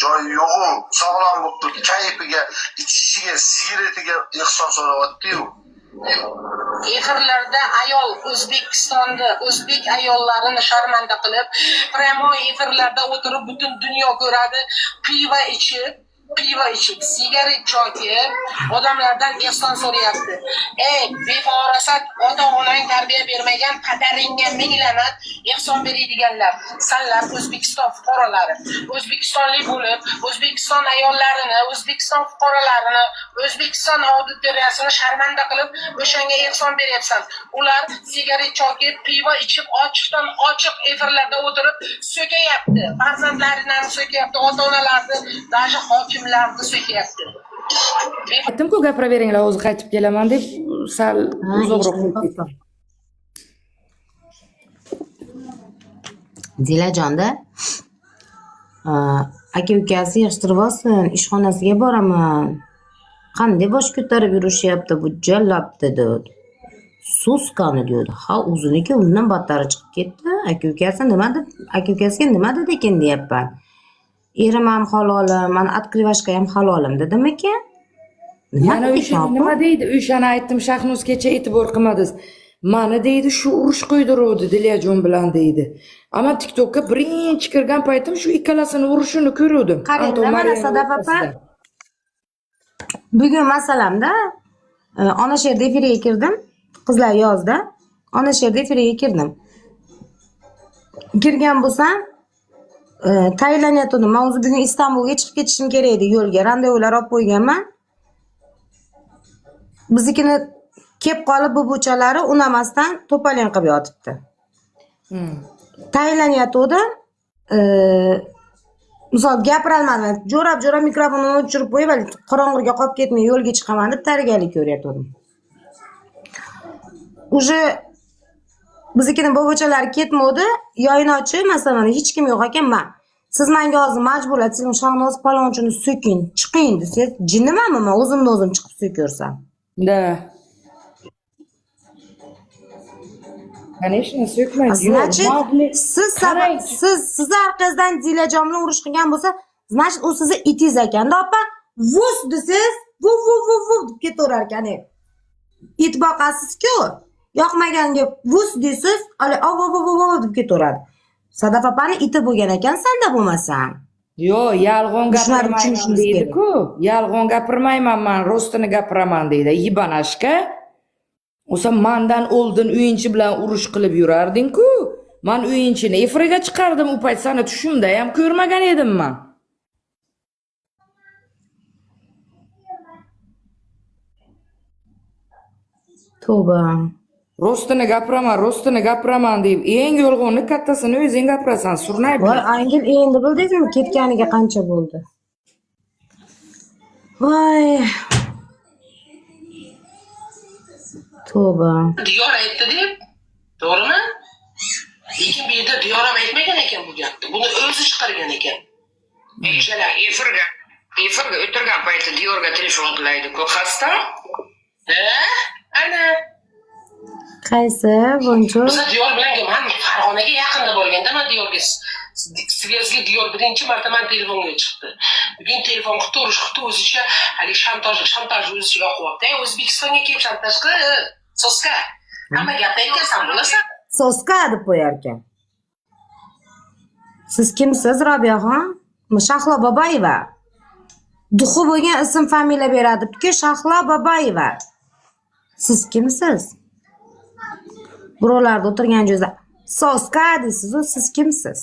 joyi yo'q-u, sog'lom bo'lib turibdi. Kayfiga, ichishiga, sigaretiga ehson so'rayapti-yu. Efirlarda ayol O'zbekistonda o'zbek ayollarini sharmanda qilib, pramo efirlarda o'tirib butun dunyo ko'radi, pivo ichib, sigaret chokib, odamlardan ehson so'rayapti. Ey, befarosat, ota-onang tarbiya bermagan, qadaringga ming la'nat, ehson beradiganlar. Sanlar O'zbekiston fuqarolari, O'zbekistonlik bo'lib, O'zbekiston ayollarini, O'zbekiston fuqarolarini, O'zbekiston auditoriyasini sharmanda qilib, o'shanga ehson beryapsan. Ular sigaret chokib, pivo ichib, ochiqdan ochiq efirlarda o'tirib so'kayapti. Farzandlarini so'kayapti, ota-onalarni, даже hokimlarni so'kayapti. Aytdim-ku gapiraveringlar, o'zi qaytib kelaman deb sal uzoqroq ketdim. Zilajonda aka ukasi yig'ishtirib olsin, ishxonasiga boraman. Qanday bosh ko'tarib yurishyapti bu jallabdi dedi. Suskani dedi. Ha, o'ziniki undan battari chiqib ketdi. Aka ukasiga nima dedi ekan deyapman. Erim ham halolim, mana atkrivashka ham halolim dedim ekan. Mana nima deydi? O'shani aytdim, Shahnozgacha e'tibor qilmadingiz. Mana deydi, shu urush qo'ydiruvdi Dilyajon bilan deydi. Ammo TikTokka birinchi kirgan paytim shu ikkalasini urushini ko'rdim. Qarang, mana Sadaf opa. Bugun masalamda ona sherda efirga kirdim. Qizlar yozda. Ona sherda efirga kirdim. Kirgan bo'lsam, tayyorlanyaptim. Men o'zi bugun Istanbulga chiqib ketishim kerak edi yo'lga. Randevlar olib qo'yganman. Biznikini kelib qolib bu bo'chalari unamasdan to'polon qilib yotibdi. Tayyorlanyaptim. Misol gapirolmadim. Jo'rab mikrofonni o'chirib qo'yib, qorong'iga qolib ketmay yo'lga chiqaman deb tayyorgarlik ko'ryaptim. Uje biznikini bo'g'ichalari ketmadi, yo'yini ochib, masalan, hech kim yo'q ekan, men siz menga hozir majburlat, siz Shahnoz palonchini so'king, chiqing desiz, jinnimanmi men o'zim chiqib so'karsam? Da. Конечно, so'kmaydi. Значит, siz orqangizdan Zilajon bilan urush qilgan bo'lsa, значит, u sizni itingiz ekanda, opa, vus desiz, vu deb ketaverar ekan. It boqasiz-ku, yoqmaganga vus desiz, vo deb ketaveradi. Sadaf opani iti bo'lgan ekan, senda bo'lmasam. Yo, yolg'on gapirmayman deydi-ku. Yolg'on gapirmayman, men rostini gapiraman deydi. Yibanashka. O'sa mendan oldin o'yinchi bilan urush qilib yurarding-ku. Men o'yinchini efirga chiqardim, u payt seni tushimda ham ko'rmagan edim men. Tavba. Rostini gapiraman deb, eng yolg'onni kattasini o'zing gapirasan, surnay. Voy, Angel endi bildingizmi, ketganiga qancha bo'ldi? Voy. Tavba. Diyor aytdi deb, to'g'rimi? Lekin bu yerda Diyor ham aytmagan ekan bu gapni. Buni o'zi chiqargan ekan. O'shalar efirga o'tirgan payti Diyorga telefon qilaydi-ku, xasta. Ana. Qaysi? Bonjour. Biz Diyor bilan men Farg'onaga yaqinda borganda men Diyorga sizga Diyor birinchi marta men telefonga chiqdi. Bugun telefon qilib turishdi, o'zicha hali shantaj o'zicha yoqyapti. O'zbekistonga kelib shantaj qil, soska. Hamma gapni aytsan bo'lasan. Soska deb qo'yar ekan. Siz kimsiz, Robiyaxon? Shahlo Boboyeva. Duxu bo'lgan ism familiya beradi-ku, Shahlo Boboyeva. Siz kimsiz? Birovlarda o'tirgan joyda soska deysiz, siz kimsiz?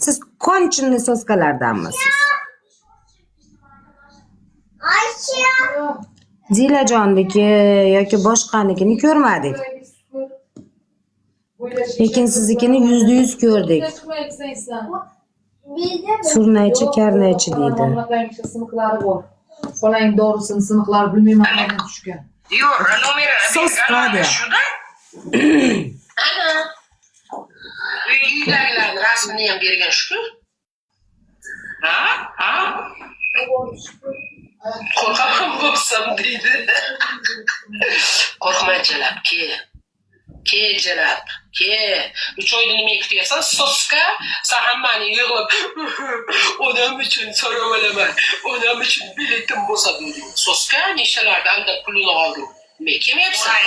Siz konchini soskalardanmisiz? Zilajonniki yoki boshqanikini ko'rmadik. Lekin siznikini %100 ko'rdik. Surnaychi, karnaychi deydi. Qo'lang dorisini siniqlar bilmayman qayerdan tushgan. Diyor, nomeri shuda. Ana. Uydagilarning rasmini ham bergan shu. Ha? Qo'rqaman bo'lsam deydi. Qo'rqma jalabki. Ke Jalal, ke. 3 oyda nima kutasan? Soska, sen hammani yig'lab, odam uchun so'rab olaman. Odam uchun biletim bo'lsa bering. Soska neshalardan da pulini oldim. Men kim yapsan?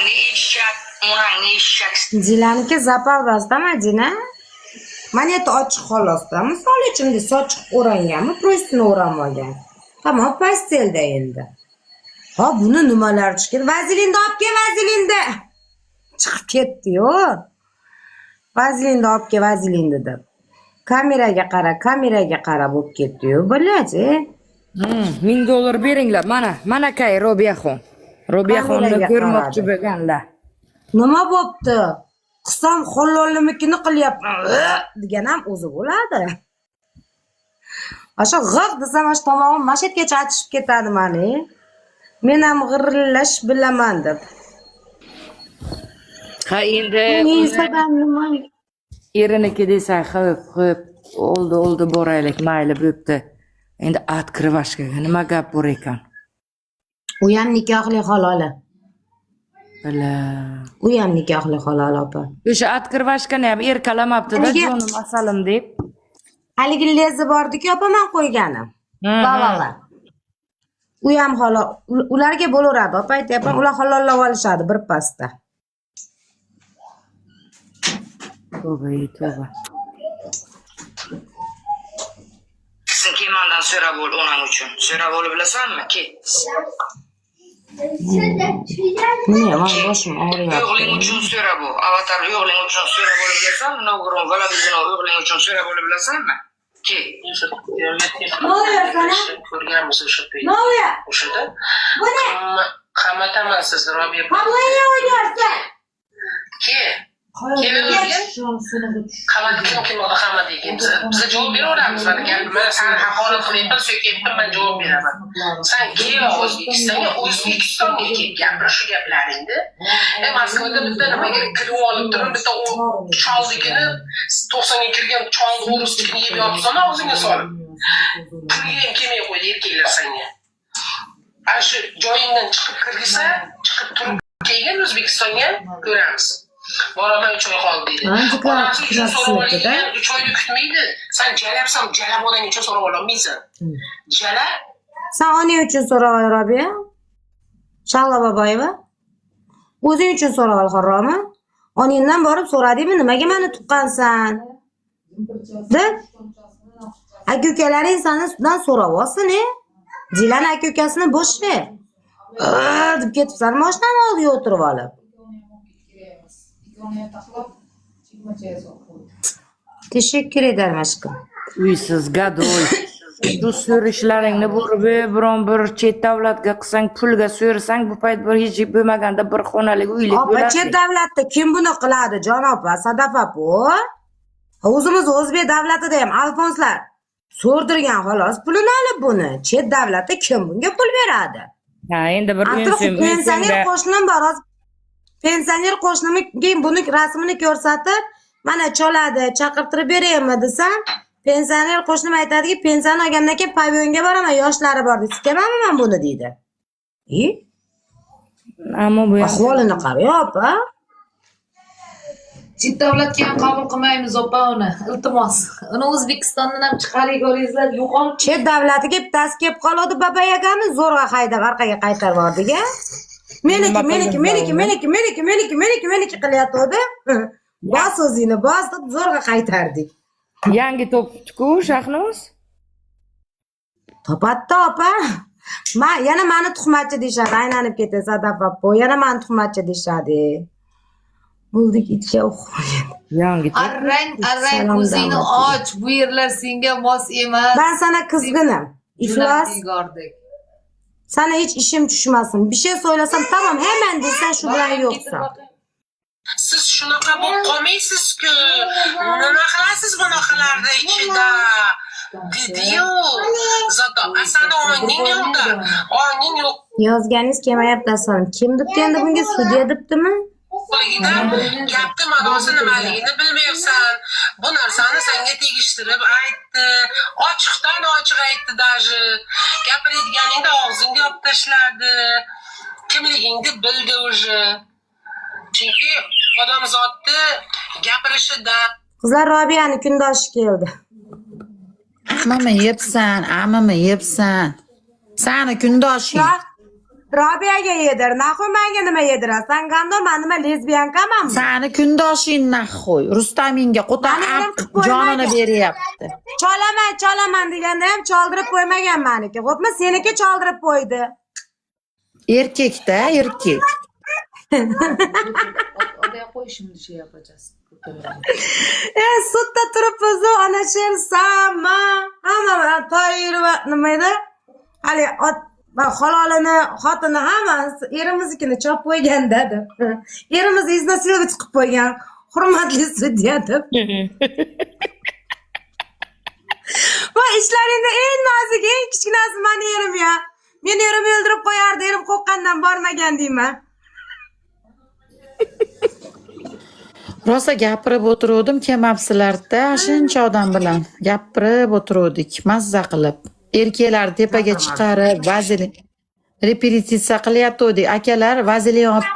Ulan ne ishak. Jilaniki zapalbasdami Jina? Maneti ochiq xolosda. Misol uchun sochiq o'ranganmi, prostini o'rab olgan. Tamam, pastelda endi. Ha, buni nimalar chiqdi? Vazelinni olib kel, vazelinni. Chiqib ketdi-yu. Vazelinni olib kel, vazelinni deb. Kameraga qara bo'lib ketdi-yu. Bilachi? $1000 beringlar. Mana kay Robiyaxon. Robiyaxonni ko'rmoqchi bo'lganlar. Nima bo'pti? Qisam xollollimikini qilyapman degan ham o'zi bo'ladi. O'sha g'iq desam, o'sha tomog'im mashetgacha achishib ketadi mani. Men ham g'irillash bilaman deb. Ha endi Sabab nima? eriniki desa, xo'p, oldi boraylik, mayli bo'pti. Endi открывашkaga nima gap bor ekan? U ham nikohli haloli. Bila. U ham nikohli halol opa. O'sha открывашkani ham erkalamabdi-da, jonim asalim deb. Haligi lezi bordi-ku, opa men qo'yganim. Balalar. U ham halol. Ularga bo'laveradi, opa aytayapman, ular halollab olishadi bir pasda. Tavba. Sen Kemaldan so'rab ol onun uchun. So'rab olib bilasanmi? Ke. Nima, men boshim og'riyapti. O'g'ling uchun so'rab ol. Avatar o'g'ling uchun so'rab olib bilasanmi? Nogiron Valabizning o'g'ling uchun so'rab olib bilasanmi? Ke. Ko'rganmiz o'sha payt. Nima? O'shada. Qamataman sizni Robiya. Qamaya o'ynayapsan. Ke. Qamat kim oldi qamat ekan. Biz javob beraveramiz. Men seni haqorat qilyapman, so'kyapman, men javob beraman. Sen kel O'zbekistonga kel, gapir shu gaplaringni. Moskvada bitta nimaga kirib olib turib, bitta choldigini 90ga kirgan cholni o'risligini yeb yotsan, og'zingga solib. Pulga ham kelmay qo'ydi erkaklar senga. Ana shu joyingdan chiqib kirgisa, chiqib turib kelgan O'zbekistonga ko'ramiz. Boraman 3 oy qoldi deydi. Onasi uchun so'rab olgan 3 oyni kutmaydi. Sen jalabsan, jalab odam uchun so'rab olmaysan. Jala? Sen oning uchun so'rab ol, Robiya. Shalla Boboyeva. O'zing uchun so'rab ol, Harromi? Oningdan borib so'radingmi, nimaga meni tuqqansan? Deb. Aka-ukalaring sendan so'rab olsin-e. Jilan aka-ukasini bo'sh ver. deb ketibsan, mashinani oldiga o'tirib olib. Teşekkür ederim aşkım. Uysiz gadoy. Shu so'rishlaringni biron bir chet davlatga qilsang, pulga so'rasang, bu payt bir hech bo'lmaganda bir xonalik uylik bo'ladi. Opa, chet davlatda kim buni qiladi, jon opa, Sadaf opa? O'zimiz o'zbek davlatida ham alfonslar so'rdirgan xolos, pulini olib buni. Chet davlatda kim bunga pul beradi? Ha, endi bir pensioner qo'shnim bor. Pensioner qo'shnimga buni rasmini ko'rsatib, mana choladi, chaqirtirib beraymi desam, pensioner qo'shnim aytadiki, pensiya olgandan keyin pavyonga boraman, yoshlari bor deb ketamanmi men buni deydi. Ammo bu ahvolini qara, opa. Chet davlatga ham qabul qilmaymiz opa uni. Iltimos. Uni O'zbekistondan ham chiqaring ko'ringizlar, yo'qolib. Chet davlatiga bittasi kelib qoladi, baba yagami zo'rg'a haydab orqaga qaytarib bordiga. Meniki qilyapti. Bos o'zingni, bos deb zo'rg'a qaytardik. Yangi topdi-ku Shahnoz. Topatdi opa. Yana meni tuhmatchi deyshadi, aylanib ketadi Sadaf opa. Yana meni tuhmatchi deyshadi. Bo'ldik itga o'xshaydi. Yangi Arrang ko'zingni och, bu yerlar senga mos emas. Ben sana kızgınım. İflas. Sana hiç işim düşmesin. Bir şey söylesem tamam hemen desen şu bilan yoksa. Siz shunaqa bo'lib qolmaysiz-ku. Nima qilasiz bunaqalarda ichida? Dedi-yu. Zato asana o'yning yo'qda. O'yning yo'q. Yozganingiz kelmayapti asalim. Kim debdi endi bunga sudya debdimi? Gapni ma'nosi nimaligini bilmayapsan. Bu narsani senga tegishtirib aytdi. Ochiqdan ochiq aytdi даже. Gapiradiganingda og'zingga olib tashladi. Kimligingni bildi уже. Chunki odamzodni gapirishidan Qizlar Robiyani kundoshi keldi. Amami yebsan. Sani kundoshing. Ya, Robiyaga yedir. Naxoy menga nima yedirasan? Gandor men nima lesbiyankamanmi? Sani kundoshing naxoy. Rustaminga qo'ta jonini beryapti. Cholaman deganda ham choldirib qo'ymagan meniki. Xo'pmi? Seniki choldirib qo'ydi. Erkakda, erkak. Odaya qo'y şimdi şey yapacağız. Sudda turibmiz, ana sher sama. Hamma toyir va nima edi? Hali va halolini, xotini hammasi erimiznikini chop qo'ygan dedi. Erimiz iznasilovich qilib qo'ygan. Hurmatli sudya deb. Va ishlaringda eng nozik, eng kichkinasi meni erim ya. Meni erim o'ldirib qo'yardi, erim qo'rqqandan bormagan deyman. Rosa gapirib o'tiruvdim, kelmabsizlar-da, shuncha odam bilan gapirib o'tiruvdik, mazza qilib. Erkaklar tepaga chiqarib, vazelin repetitsiya qilyapti. Akalar vazelin olib